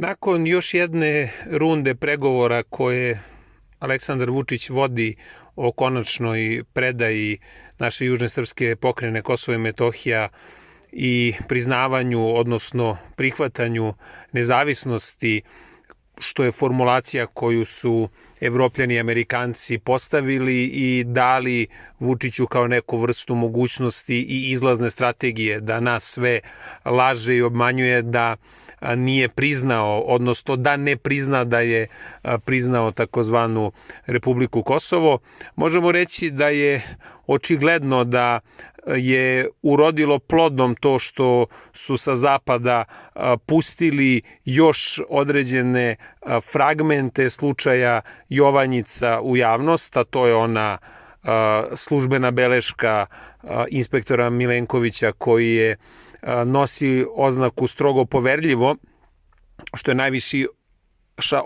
Nakon još jedne runde pregovora koje Aleksandar Vučić vodi o konačnoj predaji naše južne srpske pokrajine Kosovo i Metohija i priznavanju, odnosno prihvatanju nezavisnosti, što je formulacija koju su Evropljani i Amerikanci postavili i dali Vučiću kao neku vrstu mogućnosti i izlazne strategije, da nas sve laže i obmanjuje da nije priznao, odnosno da ne prizna da je priznao takozvanu Republiku Kosovo. Možemo reći da je očigledno da je urodilo plodom to što su sa zapada pustili još određene fragmente slučaja Jovanjica u javnost, a to je ona službena beleška inspektora Milenkovića koji je nosi oznaku strogo poverljivo, što je najviši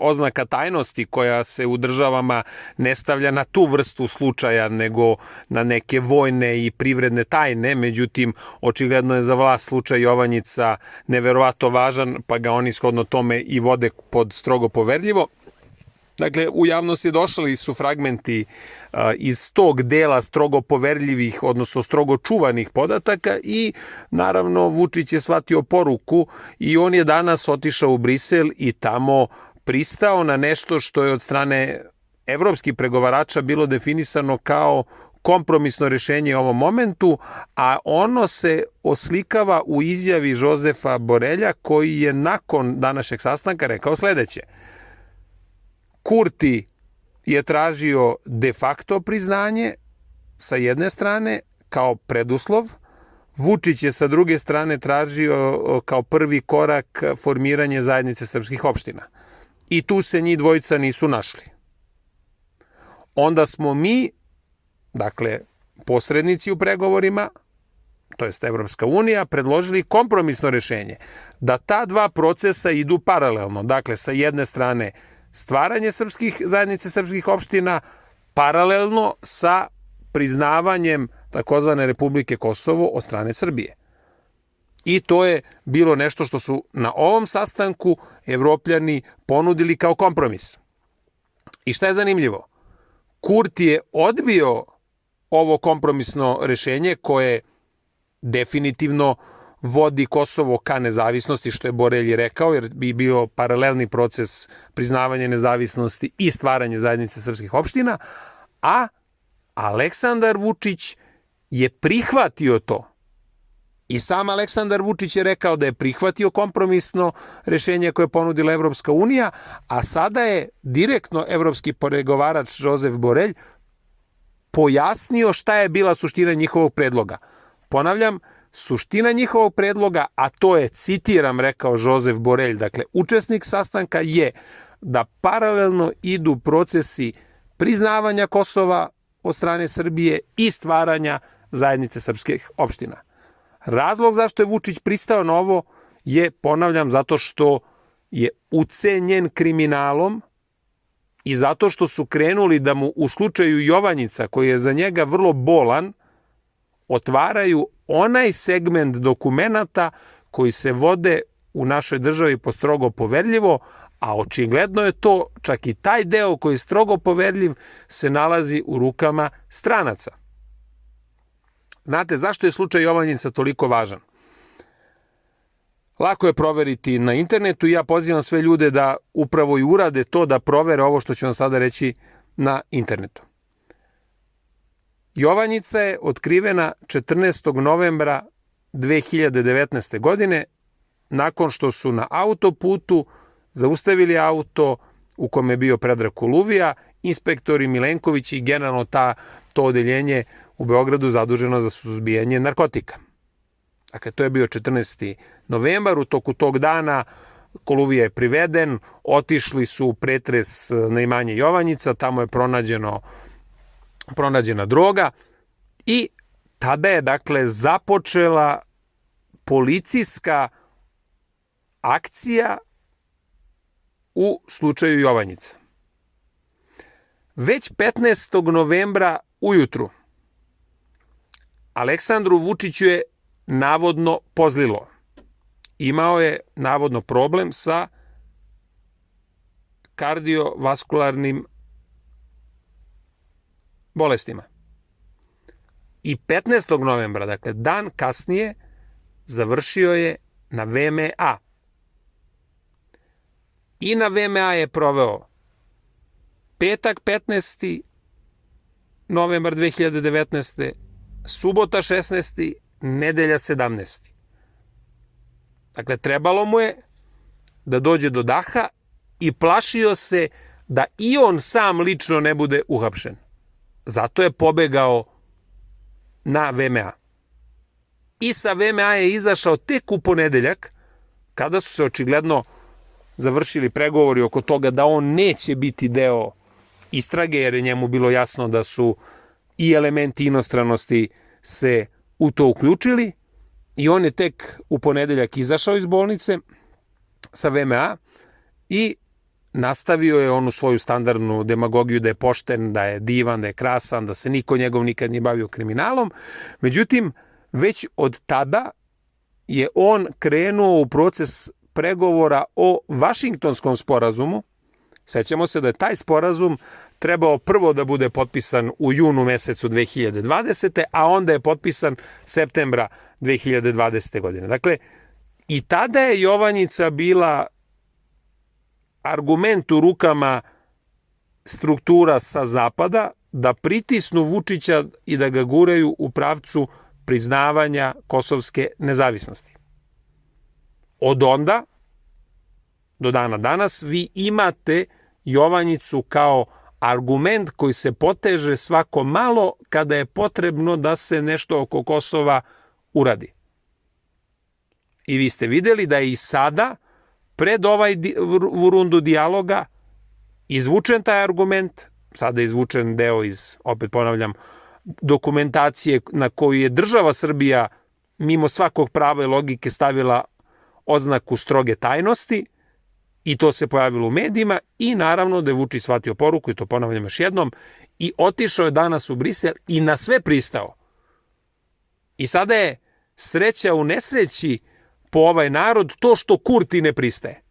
oznaka tajnosti koja se u državama ne stavlja na tu vrstu slučaja nego na neke vojne i privredne tajne. Međutim, očigledno je za vlast slučaj Jovanjica neverovatno važan, pa ga oni shodno tome i vode pod strogo poverljivo. Dakle, u javnosti došli su fragmenti iz tog dela strogo poverljivih, odnosno strogo čuvanih podataka i naravno Vučić je shvatio poruku i on je danas otišao u Brisel i tamo pristao na nešto što je od strane evropskih pregovarača bilo definisano kao kompromisno rešenje u ovom momentu, a ono se oslikava u izjavi Jozefa Borelja koji je nakon današnjeg sastanka rekao sledeće. Kurti je tražio de facto priznanje sa jedne strane kao preduslov, Vučić je sa druge strane tražio kao prvi korak formiranje zajednice srpskih opština. I tu se njih dvojica nisu našli. Onda smo mi, dakle, posrednici u pregovorima, to jest Evropska unija, predložili kompromisno rešenje da ta dva procesa idu paralelno. Dakle, sa jedne strane stvaranje zajednice srpskih opština paralelno sa priznavanjem takozvane Republike Kosovo od strane Srbije. I to je bilo nešto što su na ovom sastanku Evropljani ponudili kao kompromis. I šta je zanimljivo? Kurti je odbio ovo kompromisno rešenje koje definitivno vodi Kosovo ka nezavisnosti, što je Borelj rekao, jer bi bio paralelni proces priznavanja nezavisnosti i stvaranje zajednice srpskih opština, a Aleksandar Vučić je prihvatio to. I sam Aleksandar Vučić je rekao da je prihvatio kompromisno rešenje koje je ponudila Evropska unija, a sada je direktno evropski pregovarač Jozef Borelj pojasnio šta je bila suština njihovog predloga. Ponavljam, suština njihovog predloga, a to je, citiram, rekao Jozef Borelj, dakle, učesnik sastanka je da paralelno idu procesi priznavanja Kosova od strane Srbije i stvaranja zajednice srpskih opština. Razlog zašto je Vučić pristao na ovo je, ponavljam, zato što je ucenjen kriminalom i zato što su krenuli da mu u slučaju Jovanjica, koji je za njega vrlo bolan, otvaraju onaj segment dokumenata koji se vode u našoj državi po strogo poverljivo, a očigledno je to, čak i taj deo koji je strogo poverljiv, se nalazi u rukama stranaca. Znate, zašto je slučaj Jovanjica toliko važan? Lako je proveriti na internetu i ja pozivam sve ljude da upravo i urade to, da provere ovo što ću vam sada reći na internetu. Jovanjica je otkrivena 14. novembra 2019. godine nakon što su na autoputu zaustavili auto u kome je bio Predrag Koluvija, inspektori Milenković i generalno to odeljenje u Beogradu zaduženo za suzbijanje narkotika. Dakle, to je bio 14. novembar, u toku tog dana Koluvija je priveden, otišli su u pretres na imanje Jovanjica, tamo je pronađena droga i tada je, dakle, započela policijska akcija u slučaju Jovanjica. Već 15. novembra ujutru Aleksandru Vučiću je navodno pozlilo. Imao je navodno problem sa kardiovaskularnim bolestima. I 15. novembra, dakle dan kasnije, završio je na VMA. I na VMA je proveo petak 15. novembar 2019. subota 16. nedelja 17. Dakle, trebalo mu je da dođe do daha i plašio se da i on sam lično ne bude uhapšen. Zato je pobegao na VMA. I sa VMA je izašao tek u ponedeljak, kada su se očigledno završili pregovori oko toga da on neće biti deo istrage, jer je njemu bilo jasno da su i elementi inostranosti se u to uključili, i on je tek u ponedeljak izašao iz bolnice sa VMA i nastavio je onu svoju standardnu demagogiju da je pošten, da je divan, da je krasan, da se niko njegov nikad nije bavio kriminalom. Međutim, već od tada je on krenuo u proces pregovora o Vašingtonskom sporazumu. Sećamo se da je taj sporazum trebao prvo da bude potpisan u junu mesecu 2020. a onda je potpisan septembra 2020. godine. Dakle, i tada je Jovanjica bila argument u rukama struktura sa zapada da pritisnu Vučića i da ga guraju u pravcu priznavanja kosovske nezavisnosti. Od onda do dana danas vi imate Jovanjicu kao argument koji se poteže svako malo kada je potrebno da se nešto oko Kosova uradi. I vi ste videli da je i sada, pred ovaj rundu dijaloga, izvučen taj argument, sada je izvučen deo iz, opet ponavljam, dokumentacije na koju je država Srbija mimo svakog prava i logike stavila oznaku stroge tajnosti, i to se pojavilo u medijima, i naravno da je Vučić shvatio poruku, i to ponavljam još jednom, i otišao je danas u Brisel i na sve pristao. I sada je sreća u nesreći po ovaj narod to što Kurti ne pristaje.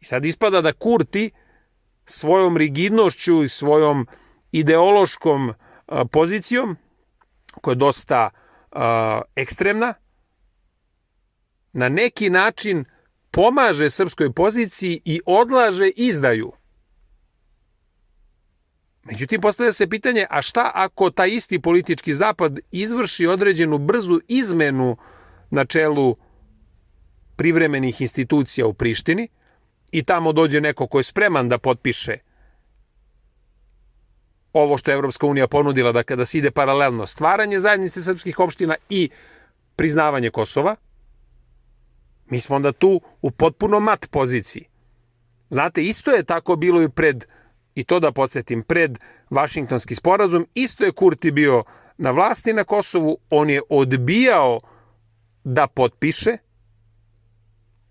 I sad ispada da Kurti svojom rigidnošću i svojom ideološkom pozicijom, koja je dosta ekstremna, na neki način pomaže srpskoj poziciji i odlaže izdaju. Međutim, postavlja se pitanje, a šta ako taj isti politički zapad izvrši određenu brzu izmenu na čelu privremenih institucija u Prištini i tamo dođe neko ko je spreman da potpiše ovo što je Evropska unija ponudila, da kada se ide paralelno stvaranje zajednice srpskih opština i priznavanje Kosova, mi smo onda tu u potpuno mat poziciji. Znate, isto je tako bilo i pred, i to da podsjetim, pred Vašingtonski sporazum, isto je Kurti bio na vlasti na Kosovu, on je odbijao da potpiše,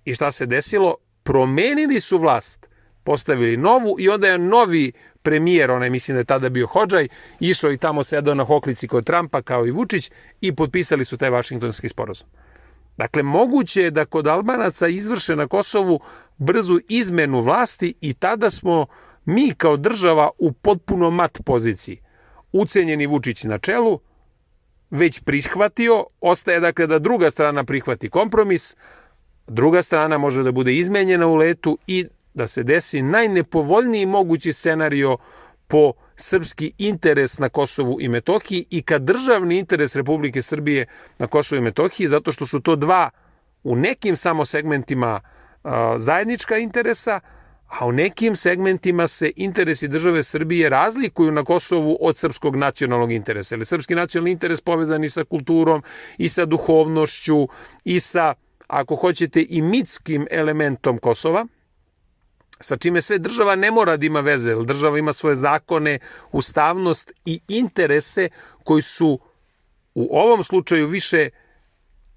i šta se desilo? Promenili su vlast, postavili novu, i onda je novi premijer, onaj mislim da je tada bio Hodžaj, išao i tamo sedao na hoklici kod Trumpa kao i Vučić i potpisali su taj Vašingtonski sporazum. Dakle, moguće je da kod Albanaca izvrše na Kosovu brzu izmenu vlasti i tada smo mi kao država u potpuno mat poziciji. Ucenjeni Vučić na čelu, već prihvatio, ostaje dakle da druga strana prihvati kompromis, druga strana može da bude izmenjena u letu i da se desi najnepovoljniji mogući scenario po srpski interes na Kosovu i Metohiji i kad državni interes Republike Srbije na Kosovu i Metohiji, zato što su to dva u nekim samo segmentima zajednička interesa, a u nekim segmentima se interesi države Srbije razlikuju na Kosovu od srpskog nacionalnog interesa. Jer srpski nacionalni interes povezan i sa kulturom, i sa duhovnošću, i sa, ako hoćete, i mitskim elementom Kosova, sa čime sve država ne mora da ima veze, jer država ima svoje zakone, ustavnost i interese koji su u ovom slučaju više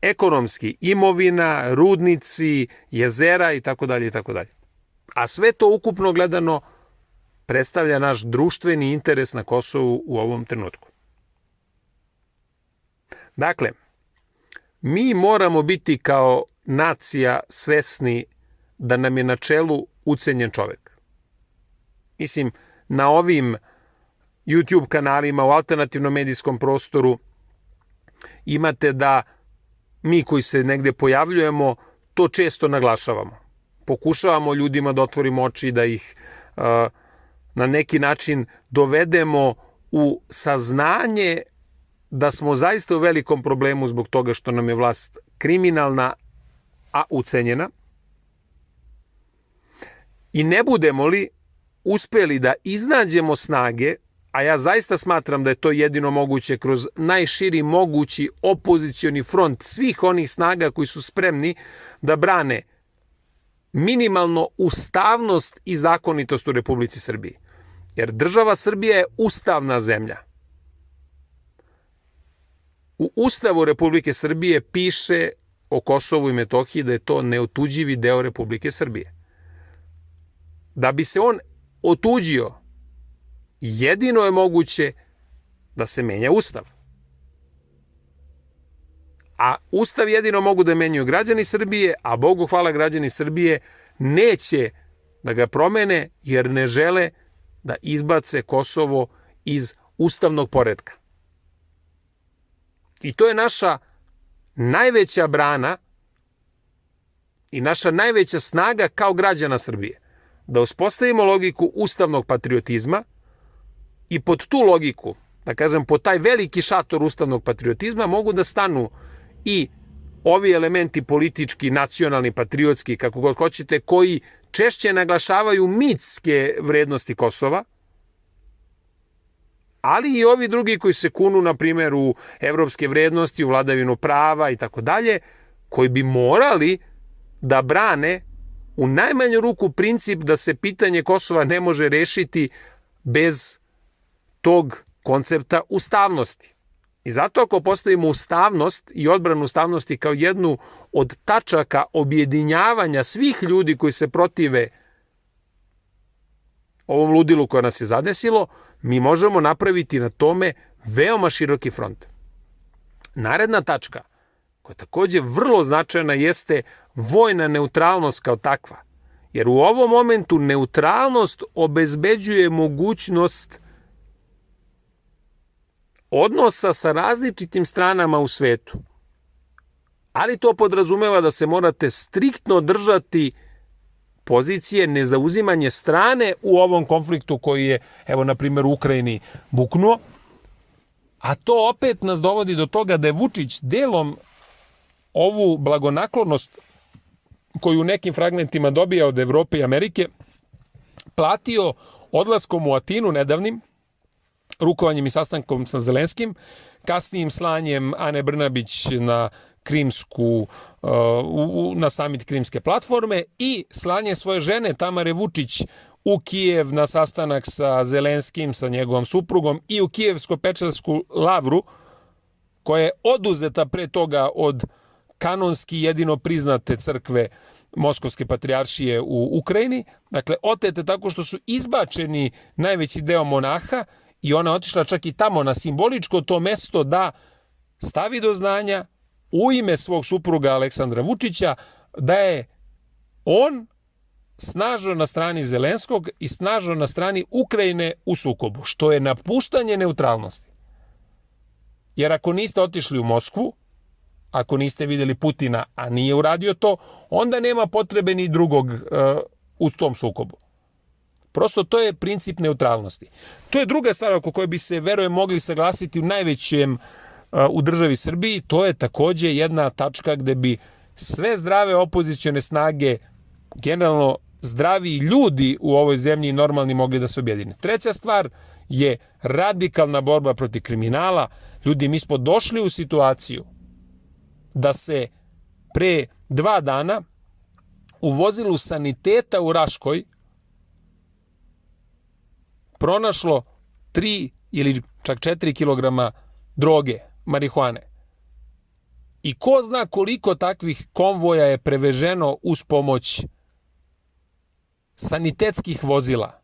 ekonomski, imovina, rudnici, jezera itd. itd. A sve to ukupno gledano predstavlja naš društveni interes na Kosovu u ovom trenutku. Dakle, mi moramo biti kao nacija svesni da nam je na čelu ucenjen čovek. Mislim, na ovim YouTube kanalima u alternativnom medijskom prostoru imate da mi koji se negde pojavljujemo to često naglašavamo. Pokušavamo ljudima da otvorimo oči, da ih na neki način dovedemo u saznanje da smo zaista u velikom problemu zbog toga što nam je vlast kriminalna, a ucenjena. I ne budemo li uspeli da iznađemo snage, a ja zaista smatram da je to jedino moguće kroz najširi mogući opozicioni front svih onih snaga koji su spremni da brane minimalno ustavnost i zakonitost u Republici Srbiji. Jer država Srbija je ustavna zemlja. U Ustavu Republike Srbije piše o Kosovu i Metohiji da je to neotuđivi deo Republike Srbije. Da bi se on otuđio, jedino je moguće da se menja Ustav. A Ustav jedino mogu da menjaju građani Srbije, a Bogu hvala građani Srbije neće da ga promene jer ne žele da izbace Kosovo iz ustavnog poretka. I to je naša najveća brana i naša najveća snaga kao građana Srbije. Da uspostavimo logiku ustavnog patriotizma i pod tu logiku, da kažem, pod taj veliki šator ustavnog patriotizma mogu da stanu i ovi elementi politički, nacionalni, patriotski, kako god hoćete, koji češće naglašavaju mitske vrednosti Kosova, ali i ovi drugi koji se kunu, na primjer, u evropske vrednosti, u vladavinu prava i tako dalje, koji bi morali da brane u najmanju ruku princip da se pitanje Kosova ne može rešiti bez tog koncepta ustavnosti. I zato ako postavimo ustavnost i odbranu ustavnosti kao jednu od tačaka objedinjavanja svih ljudi koji se protive ovom ludilu koje nas je zadesilo, mi možemo napraviti na tome veoma široki front. Naredna tačka, koja je takođe vrlo značajna, jeste vojna neutralnost kao takva. Jer u ovom momentu neutralnost obezbeđuje mogućnost odnosa sa različitim stranama u svetu. Ali to podrazumeva da se morate striktno držati pozicije, nezauzimanje strane u ovom konfliktu koji je, evo, na primjer, u Ukrajini buknuo. A to opet nas dovodi do toga da je Vučić delom ovu blagonaklonost koju u nekim fragmentima dobija od Evrope i Amerike platio odlaskom u Atinu nedavnim, rukovanjem i sastankom sa Zelenskim, kasnijim slanjem Ane Brnabić na Krimsku, na samit Krimske platforme i slanje svoje žene Tamare Vučić u Kijev na sastanak sa Zelenskim, sa njegovom suprugom i u Kijevsko-Pečarsku lavru, koja je oduzeta pre toga od kanonski jedino priznate crkve Moskovske patrijaršije u Ukrajini. Dakle, otete tako što su izbačeni najveći deo monaha i ona otišla čak i tamo na simboličko to mesto da stavi do znanja u ime svog supruga Aleksandra Vučića da je on snažno na strani Zelenskog i snažno na strani Ukrajine u sukobu, što je napuštanje neutralnosti. Jer ako niste otišli u Moskvu, ako niste vidjeli Putina, a nije uradio to, onda nema potrebe ni drugog u tom sukobu. Prosto to je princip neutralnosti. To je druga stvar oko koje bi se, verujem, mogli saglasiti u najvećem u državi Srbiji. To je takođe jedna tačka gde bi sve zdrave opozicione snage, generalno zdravi ljudi u ovoj zemlji i normalni mogli da se objedine. Treća stvar je radikalna borba protiv kriminala. Ljudi, mi smo došli u situaciju da se pre 2 dana u vozilu saniteta u Raškoj pronašlo 3 ili čak 4 kilograma droge, marihuane. I ko zna koliko takvih konvoja je preveženo uz pomoć sanitetskih vozila.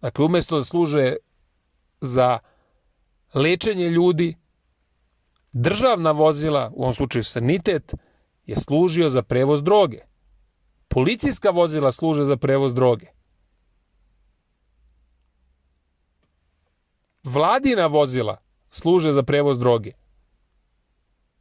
Dakle, umjesto da služe za lečenje ljudi, državna vozila, u ovom slučaju sanitet, je služio za prevoz droge. Policijska vozila služe za prevoz droge. vladina vozila služe za prevoz droge.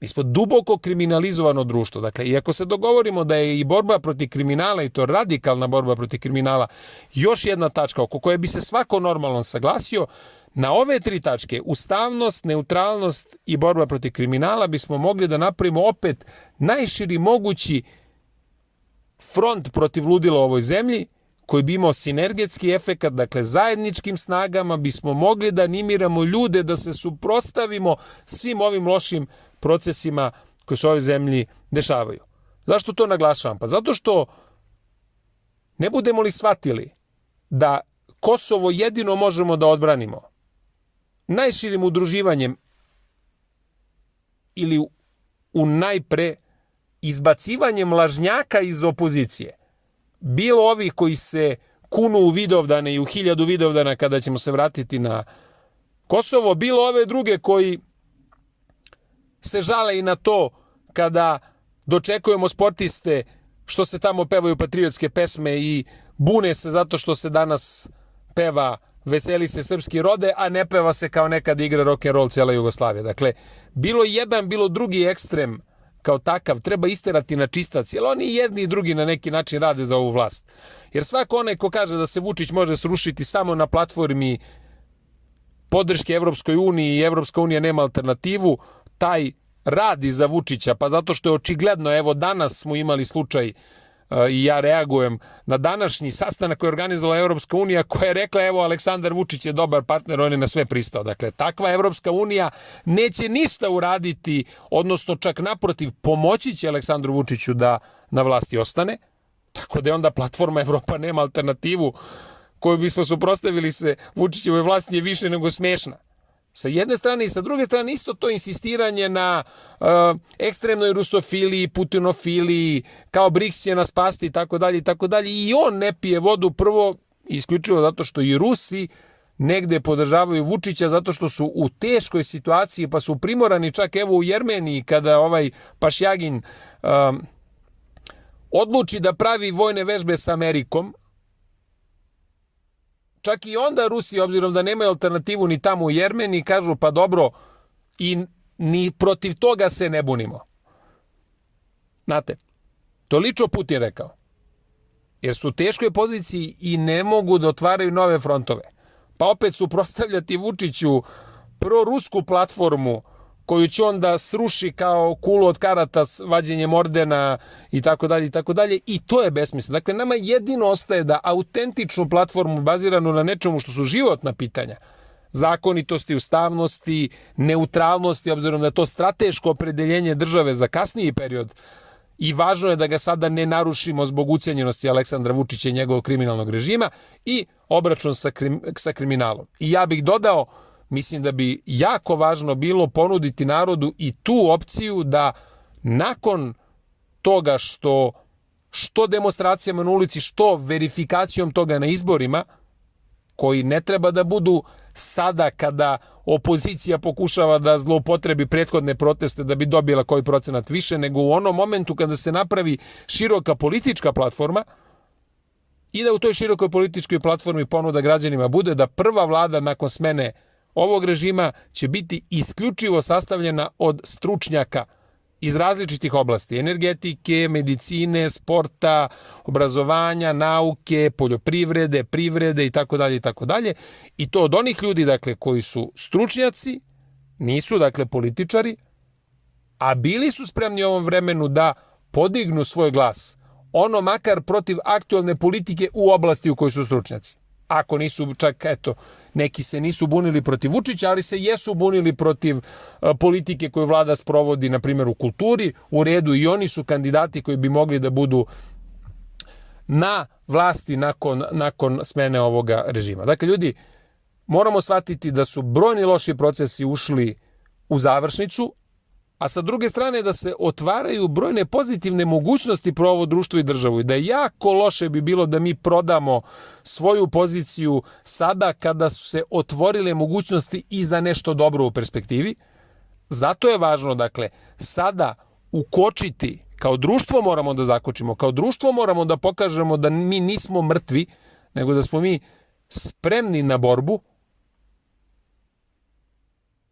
Mi smo duboko kriminalizovano društvo. Dakle, i ako se dogovorimo da je i borba protiv kriminala, i to radikalna borba protiv kriminala, još jedna tačka oko koje bi se svako normalno saglasio, na ove 3 tačke, ustavnost, neutralnost i borba protiv kriminala, bismo mogli da napravimo opet najširi mogući front protiv ludila u ovoj zemlji, koji bi imao sinergetski efekat, dakle zajedničkim snagama bismo mogli da animiramo ljude da se suprotstavimo svim ovim lošim procesima koji se u ovoj zemlji dešavaju. Zašto to naglašavam? Pa zato što ne budemo li shvatili da Kosovo jedino možemo da odbranimo najširim udruživanjem ili u najpre izbacivanjem lažnjaka iz opozicije, bilo ovih koji se kunu u Vidovdane i u 1000 Vidovdana kada ćemo se vratiti na Kosovo, bilo ove druge koji se žale i na to kada dočekujemo sportiste što se tamo pevaju patriotske pesme i bune se zato što se danas peva Veseli se srpski rode, a ne peva se kao nekad igra rock'n'roll cijela Jugoslavija. Dakle, bilo jedan, bilo drugi ekstrem kao takav treba isterati na čistac, jer oni jedni i drugi na neki način rade za ovu vlast. Jer svako onaj ko kaže da se Vučić može srušiti samo na platformi podrške Evropskoj uniji i Evropska unija nema alternativu, taj radi za Vučića, pa zato što je očigledno, evo danas smo imali slučaj i ja reagujem na današnji sastanak koji je organizovala Evropska unija koja je rekla evo Aleksandar Vučić je dobar partner, on je na sve pristao. Dakle, takva Evropska unija neće ništa uraditi, odnosno čak naprotiv pomoći će Aleksandru Vučiću da na vlasti ostane, tako da je onda platforma Evropa nema alternativu koju bismo suprotstavili se Vučićevoj vlasti je više nego smešna. Sa jedne strane i sa druge strane isto to insistiranje na ekstremnoj rusofiliji, putinofiliji, kao BRICS će nas spasti i tako dalje i tako dalje. I on ne pije vodu prvo isključivo zato što i Rusi negde podržavaju Vučića zato što su u teškoj situaciji pa su primorani čak evo u Jermeniji kada ovaj Pašjagin odluči da pravi vojne vežbe sa Amerikom. Čak i onda Rusi, obzirom da nemaju alternativu ni tamo u Jermeniji, kažu pa dobro i ni protiv toga se ne bunimo. Znate, to lično Putin rekao. Jer su u teškoj poziciji i ne mogu da otvaraju nove frontove. Pa opet suprotstavljati Vučiću prorusku platformu koju će onda sruši kao kulu od karata s vađenjem ordena i tako dalje i tako dalje. I to je besmisleno. Dakle, nama jedino ostaje da autentičnu platformu baziranu na nečemu što su životna pitanja, zakonitosti, ustavnosti, neutralnosti, obzirom da je to strateško opredeljenje države za kasniji period i važno je da ga sada ne narušimo zbog ucijenjenosti Aleksandra Vučića i njegovog kriminalnog režima i obračun sa kriminalom. I ja bih dodao, mislim da bi jako važno bilo ponuditi narodu i tu opciju da nakon toga što demonstracijama na ulici, što verifikacijom toga na izborima, koji ne treba da budu sada kada opozicija pokušava da zloupotrebi prethodne proteste da bi dobila koji procenat više, nego u onom momentu kada se napravi široka politička platforma i da u toj širokoj političkoj platformi ponuda građanima bude da prva vlada nakon smene ovog režima će biti isključivo sastavljena od stručnjaka iz različitih oblasti, energetike, medicine, sporta, obrazovanja, nauke, poljoprivrede, privrede i tako dalje i tako dalje. I to od onih ljudi, dakle, koji su stručnjaci, nisu, dakle, političari, a bili su spremni u ovom vremenu da podignu svoj glas, ono makar protiv aktualne politike u oblasti u kojoj su stručnjaci. Ako nisu, čak, eto, neki se nisu bunili protiv Vučića, ali se jesu bunili protiv politike koju vlada sprovodi, na primjer, u kulturi, u redu i oni su kandidati koji bi mogli da budu na vlasti nakon smene ovoga režima. Dakle, ljudi, moramo shvatiti da su brojni loši procesi ušli u završnicu, a sa druge strane da se otvaraju brojne pozitivne mogućnosti pro ovo društvo i državu i da jako loše bi bilo da mi prodamo svoju poziciju sada kada su se otvorile mogućnosti i za nešto dobro u perspektivi. Zato je važno, dakle, sada ukočiti, kao društvo moramo da zakočimo, kao društvo moramo da pokažemo da mi nismo mrtvi, nego da smo mi spremni na borbu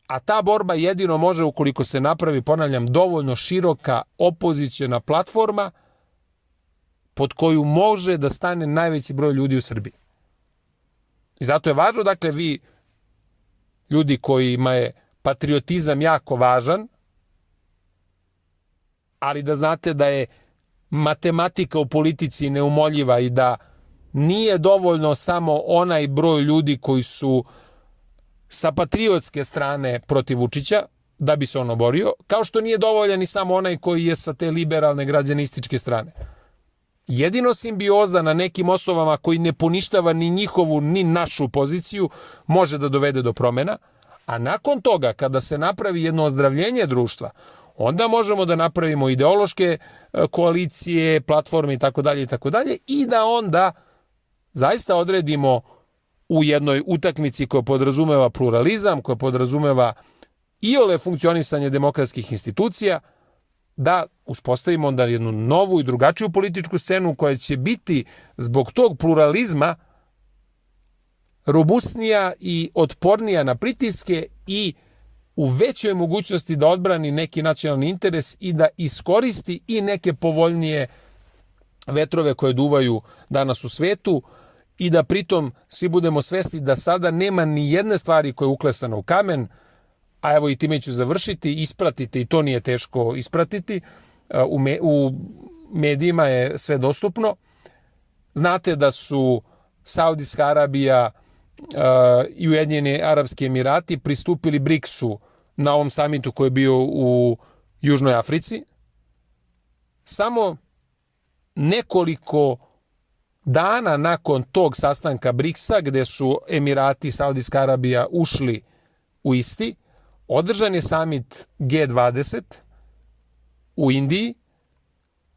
A ta borba jedino može ukoliko se napravi, ponavljam, dovoljno široka opoziciona platforma pod koju može da stane najveći broj ljudi u Srbiji. I zato je važno, dakle, vi, ljudi kojima je patriotizam jako važan, ali da znate da je matematika u politici neumoljiva i da nije dovoljno samo onaj broj ljudi koji su sa patriotske strane protiv Vučića da bi se on oborio, kao što nije dovoljan i samo onaj koji je sa te liberalne građanističke strane. Jedino simbioza na nekim osnovama koji ne poništava ni njihovu ni našu poziciju može da dovede do promena, a nakon toga kada se napravi jedno ozdravljenje društva, onda možemo da napravimo ideološke koalicije, platforme itd. I da onda zaista odredimo u jednoj utakmici koja podrazumeva pluralizam, koja podrazumeva iole funkcionisanje demokratskih institucija, da uspostavimo onda jednu novu i drugačiju političku scenu koja će biti zbog tog pluralizma robusnija i otpornija na pritiske i u većoj mogućnosti da odbrani neki nacionalni interes i da iskoristi i neke povoljnije vetrove koje duvaju danas u svetu i da pritom svi budemo svesni da sada nema ni jedne stvari koja je uklesana u kamen, a evo i time ću završiti, ispratite, i to nije teško ispratiti, u medijima je sve dostupno. Znate da su Saudijska Arabija i Ujedinjeni Arapski Emirati pristupili BRICS-u na ovom samitu koji je bio u Južnoj Africi. Samo nekoliko dana nakon tog sastanka BRICS-a, gde su Emirati i Saudijska Arabija ušli u isti, održan je samit G20 u Indiji,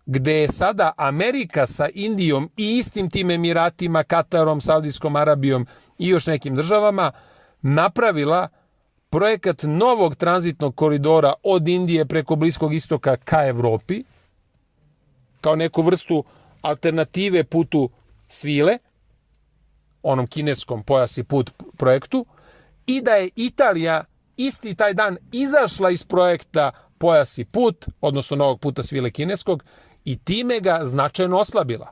gde je sada Amerika sa Indijom i istim tim Emiratima, Katarom, Saudijskom Arabijom i još nekim državama napravila projekat novog tranzitnog koridora od Indije preko Bliskog istoka ka Evropi, kao neku vrstu alternative putu svile, onom kineskom pojas i put projektu, i da je Italija isti taj dan izašla iz projekta pojas i put, odnosno novog puta svile kineskog, i time ga značajno oslabila.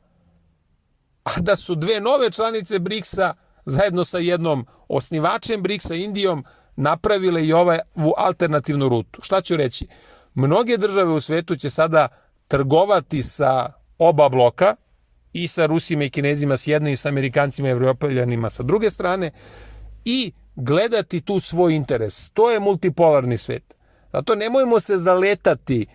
A da su dve nove članice BRICS-a zajedno sa jednom osnivačem BRICS-a, Indijom, napravile i ovu alternativnu rutu. Šta ću reći? Mnoge države u svetu će sada trgovati sa oba bloka, i sa Rusima i Kinezima s jedne i sa Amerikancima i Evropljanima sa druge strane, i gledati tu svoj interes. To je multipolarni svet. Zato nemojmo se zaletati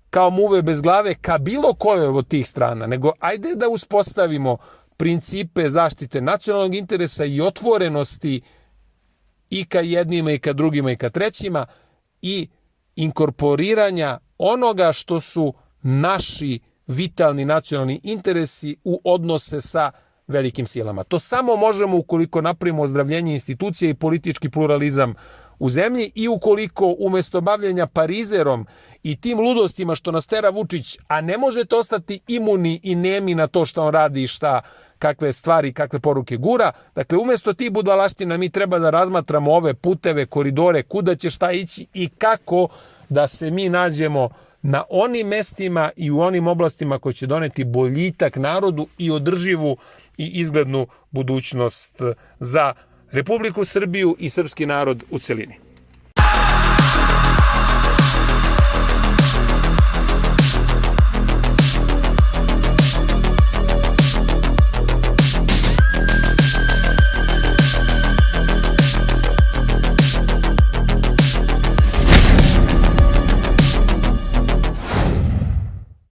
kao muve bez glave ka bilo kojoj od tih strana, nego ajde da uspostavimo principe zaštite nacionalnog interesa i otvorenosti i ka jednima i ka drugima i ka trećima i inkorporiranja onoga što su naši vitalni nacionalni interesi u odnose sa velikim silama. To samo možemo ukoliko napravimo ozdravljenje institucije i politički pluralizam u zemlji i ukoliko umesto bavljenja parizerom i tim ludostima što nas tera Vučić, a ne možete ostati imuni i nemi na to što on radi i kakve stvari, kakve poruke gura. Dakle, umesto tih budalaština mi treba da razmatramo ove puteve, koridore, kuda će šta ići i kako da se mi nađemo na onim mestima i u onim oblastima koji će doneti boljitak narodu i održivu i izglednu budućnost za Republiku Srbiju i srpski narod u celini.